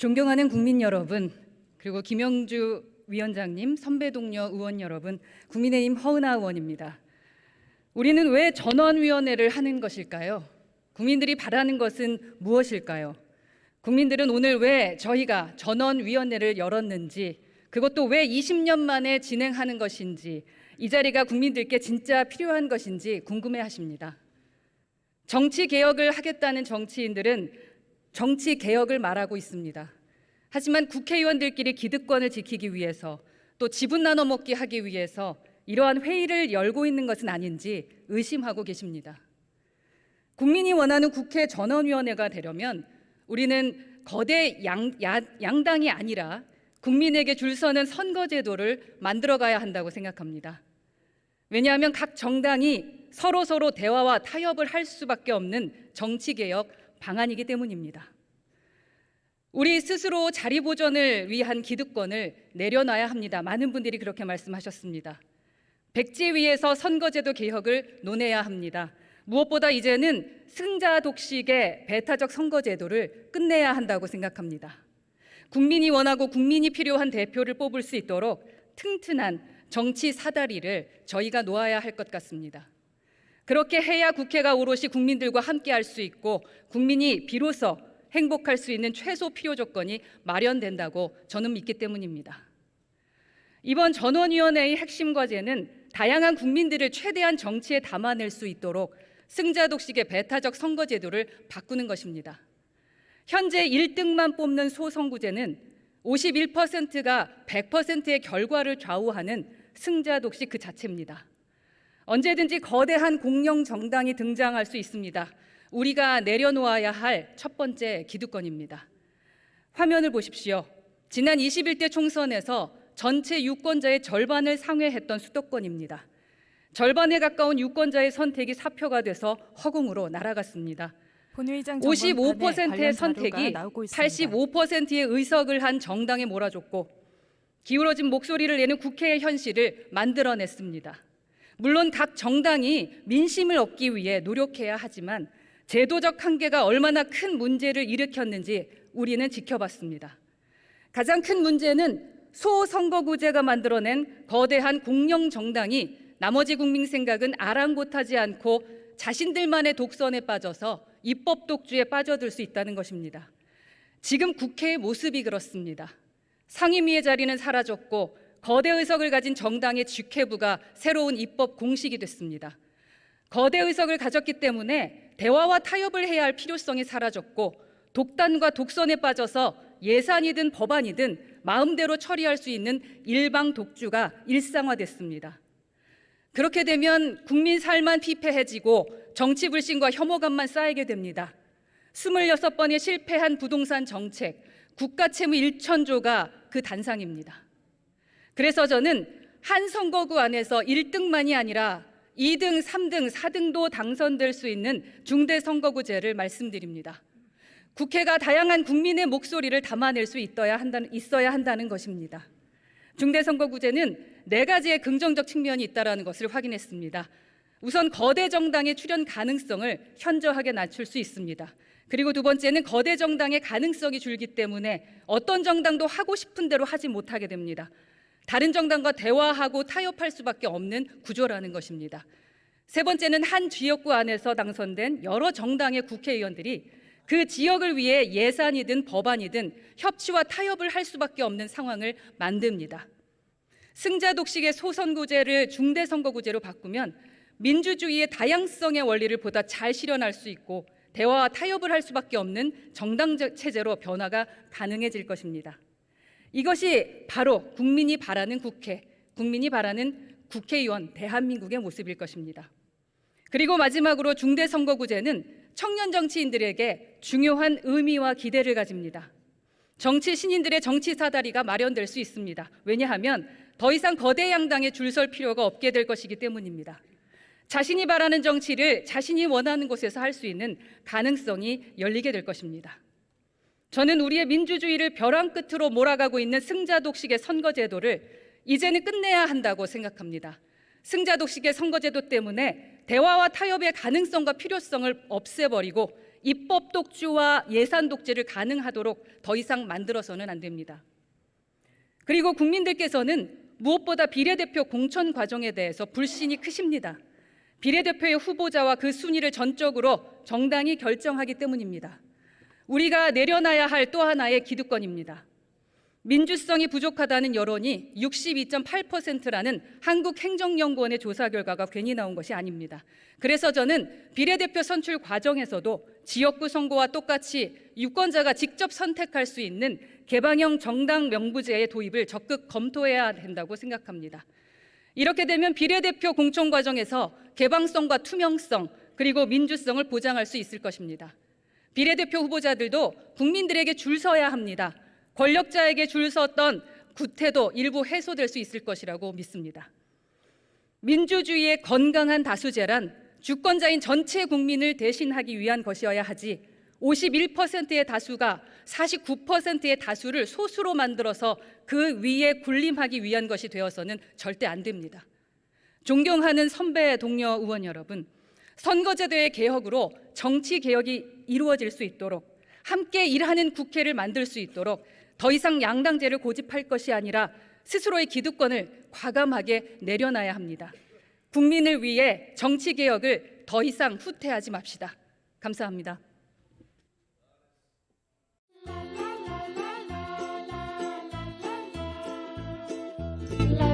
존경하는 국민 여러분, 그리고 김영주 위원장님, 선배 동료 의원 여러분, 국민의힘 허은하 의원입니다. 우리는 왜 전원위원회를 하는 것일까요? 국민들이 바라는 것은 무엇일까요? 국민들은 오늘 왜 저희가 전원위원회를 열었는지, 그것도 왜 20년 만에 진행하는 것인지, 이 자리가 국민들께 진짜 필요한 것인지 궁금해하십니다. 정치 개혁을 하겠다는 정치인들은 정치 개혁을 말하고 있습니다. 하지만 국회의원들끼리 기득권을 지키기 위해서, 또 지분 나눠 먹기 하기 위해서 이러한 회의를 열고 있는 것은 아닌지 의심하고 계십니다. 국민이 원하는 국회 전원위원회가 되려면 우리는 거대 양당이 아니라 국민에게 줄 서는 선거제도를 만들어가야 한다고 생각합니다. 왜냐하면 각 정당이 서로 대화와 타협을 할 수밖에 없는 정치개혁 방안이기 때문입니다. 우리 스스로 자리 보존을 위한 기득권을 내려놔야 합니다. 많은 분들이 그렇게 말씀하셨습니다. 백지 위에서 선거제도 개혁을 논해야 합니다. 무엇보다 이제는 승자 독식의 배타적 선거제도를 끝내야 한다고 생각합니다. 국민이 원하고 국민이 필요한 대표를 뽑을 수 있도록 튼튼한 정치 사다리를 저희가 놓아야 할 것 같습니다. 그렇게 해야 국회가 오롯이 국민들과 함께 할 수 있고 국민이 비로소 행복할 수 있는 최소 필요 조건이 마련된다고 저는 믿기 때문입니다. 이번 전원위원회의 핵심 과제는 다양한 국민들을 최대한 정치에 담아낼 수 있도록 승자 독식의 배타적 선거제도를 바꾸는 것입니다. 현재 1등만 뽑는 소선구제는 51%가 100%의 결과를 좌우하는 승자 독식 그 자체입니다. 언제든지 거대한 공영 정당이 등장할 수 있습니다. 우리가 내려놓아야 할 첫 번째 기득권입니다. 화면을 보십시오. 지난 21대 총선에서 전체 유권자의 절반을 상회했던 수도권입니다. 절반에 가까운 유권자의 선택이 사표가 돼서 허공으로 날아갔습니다. 55%의 선택이 85%의 의석을 한 정당에 몰아줬고 기울어진 목소리를 내는 국회의 현실을 만들어냈습니다. 물론 각 정당이 민심을 얻기 위해 노력해야 하지만 제도적 한계가 얼마나 큰 문제를 일으켰는지 우리는 지켜봤습니다. 가장 큰 문제는 소선거구제가 만들어낸 거대한 공영 정당이 나머지 국민 생각은 아랑곳하지 않고 자신들만의 독선에 빠져서 입법 독주에 빠져들 수 있다는 것입니다. 지금 국회의 모습이 그렇습니다. 상임위의 자리는 사라졌고 거대 의석을 가진 정당의 직회부가 새로운 입법 공식이 됐습니다. 거대 의석을 가졌기 때문에 대화와 타협을 해야 할 필요성이 사라졌고 독단과 독선에 빠져서 예산이든 법안이든 마음대로 처리할 수 있는 일방 독주가 일상화됐습니다. 그렇게 되면 국민 삶만 피폐해지고 정치 불신과 혐오감만 쌓이게 됩니다. 26번의 실패한 부동산 정책, 국가 채무 1,000조가 그 단상입니다. 그래서 저는 한 선거구 안에서 1등만이 아니라 2등, 3등, 4등도 당선될 수 있는 중대선거구제를 말씀드립니다. 국회가 다양한 국민의 목소리를 담아낼 수 있어야 한다는 것입니다. 중대선거구제는 4가지의 긍정적 측면이 있다는 것을 확인했습니다. 우선 거대 정당의 출현 가능성을 현저하게 낮출 수 있습니다. 그리고 두 번째는 거대 정당의 가능성이 줄기 때문에 어떤 정당도 하고 싶은 대로 하지 못하게 됩니다. 다른 정당과 대화하고 타협할 수밖에 없는 구조라는 것입니다. 세 번째는 한 지역구 안에서 당선된 여러 정당의 국회의원들이 그 지역을 위해 예산이든 법안이든 협치와 타협을 할 수밖에 없는 상황을 만듭니다. 승자 독식의 소선구제를 중대선거구제로 바꾸면 민주주의의 다양성의 원리를 보다 잘 실현할 수 있고 대화와 타협을 할 수밖에 없는 정당 체제로 변화가 가능해질 것입니다. 이것이 바로 국민이 바라는 국회, 국민이 바라는 국회의원, 대한민국의 모습일 것입니다. 그리고 마지막으로 중대선거구제는 청년 정치인들에게 중요한 의미와 기대를 가집니다. 정치 신인들의 정치 사다리가 마련될 수 있습니다. 왜냐하면 더 이상 거대 양당에 줄 설 필요가 없게 될 것이기 때문입니다. 자신이 바라는 정치를 자신이 원하는 곳에서 할 수 있는 가능성이 열리게 될 것입니다. 저는 우리의 민주주의를 벼랑 끝으로 몰아가고 있는 승자 독식의 선거제도를 이제는 끝내야 한다고 생각합니다. 승자 독식의 선거제도 때문에 대화와 타협의 가능성과 필요성을 없애버리고 입법 독주와 예산 독재를 가능하도록 더 이상 만들어서는 안 됩니다. 그리고 국민들께서는 무엇보다 비례대표 공천 과정에 대해서 불신이 크십니다. 비례대표의 후보자와 그 순위를 전적으로 정당이 결정하기 때문입니다. 우리가 내려놔야 할 또 하나의 기득권입니다. 민주성이 부족하다는 여론이 62.8%라는 한국행정연구원의 조사 결과가 괜히 나온 것이 아닙니다. 그래서 저는 비례대표 선출 과정에서도 지역구 선거와 똑같이 유권자가 직접 선택할 수 있는 개방형 정당 명부제의 도입을 적극 검토해야 된다고 생각합니다. 이렇게 되면 비례대표 공천 과정에서 개방성과 투명성 그리고 민주성을 보장할 수 있을 것입니다. 비례대표 후보자들도 국민들에게 줄 서야 합니다. 권력자에게 줄 섰던 구태도 일부 해소될 수 있을 것이라고 믿습니다. 민주주의의 건강한 다수제란 주권자인 전체 국민을 대신하기 위한 것이어야 하지 51%의 다수가 49%의 다수를 소수로 만들어서 그 위에 군림하기 위한 것이 되어서는 절대 안 됩니다. 존경하는 선배 동료 의원 여러분, 선거제도의 개혁으로 정치 개혁이 이루어질 수 있도록 함께 일하는 국회를 만들 수 있도록 더 이상 양당제를 고집할 것이 아니라 스스로의 기득권을 과감하게 내려놔야 합니다. 국민을 위해 정치 개혁을 더 이상 후퇴하지 맙시다. 감사합니다. la